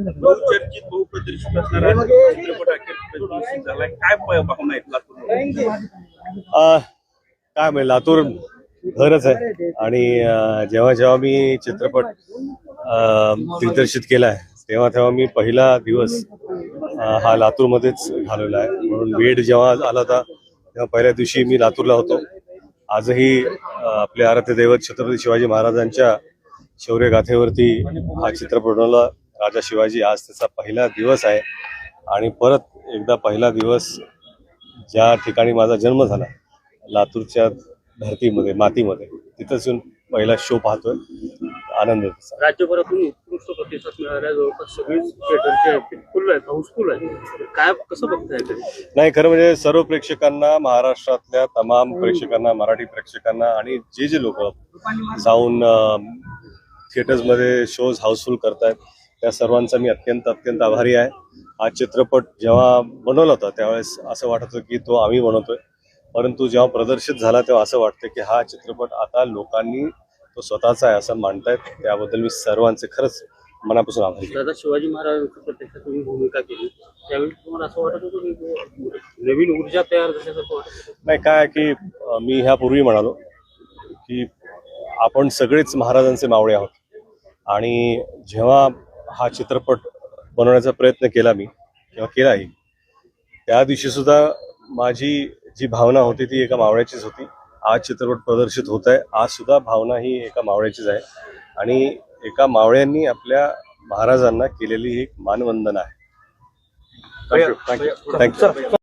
बहुचर्चित बहुप्रदर्शित असणारा चित्रपट अखेर प्रदर्शित झालाय. काय भावना आहेत लातूर? काय म्हणजे लातूर घरच आहे आणि जेव्हा जेव्हा मी चित्रपट दिग्दर्शित केलाय तेव्हा मी पहिला दिवस हा लातूरमध्येच घालवला आहे. म्हणून वेळ जेव्हा आला होता तेव्हा पहिल्या दिवशी मी लातूरला होतो. आजही आपले आराध्य दैवत छत्रपती शिवाजी महाराजांच्या शौर्य गाथेवरती हा चित्रपट बनवला. राजा शिवाजी आज त्याचा पहिला दिवस आहे आणि परत एकदा पहिला दिवस ज्या ठिकाणी माझा जन्म झाला लातूरच्या धरतीमध्ये मातीमध्ये तिथंच येऊन पहिला शो पाहतोय. आनंद आहे. राज्यभरातून उत्कृष्ट प्रतिसाद मिळाल्या जवळपास सगळीच थिएटरचे फुल आहेत, हाऊसफुल आहे. काय कसं बघताय? नाही, खरं म्हणजे सर्व प्रेक्षकांना, महाराष्ट्रातल्या तमाम प्रेक्षकांना, मराठी प्रेक्षकांना आणि जे लोक जाऊन थिएटर्समध्ये शोज हाऊसफुल करतायत त्या सर्वांचा मी अत्यंत आभारी आहे. हा चित्रपट जेव्हा बनवला होता त्यावेळेस असं वाटत होतं की तो आम्ही बनवतोय, परंतु जेव्हा प्रदर्शित झाला तेव्हा असं वाटतं की हा चित्रपट आता लोकांनी तो स्वतःचा आहे असं मानतायत. त्याबद्दल मी सर्वांचे खरंच मनापासून आभारी आहे. दादा शिवाजी महाराजांच्या प्रत्यक्षात तुम्ही भूमिका केली त्यावेळी तुम्हाला असं वाटत होतं की नवीन ऊर्जा तयार झाल्यासारखं वाटत? नाही, काय की मी ह्यापूर्वी म्हणालो की आपण सगळेच महाराजांचे मावळे आहोत आणि जेव्हा हा चित्रपट बनवण्याचा प्रयत्न केला मी किंवा केलाही त्या दिवशी सुद्धा माझी जी भावना होती ती एका मावळ्याचीच होती. आज चित्रपट प्रदर्शित होत आहे, आज सुद्धा भावना ही एका मावळ्याचीच आहे आणि एका मावळ्यांनी आपल्या महाराजांना केलेली ही मानवंदना आहे. थँक्यू.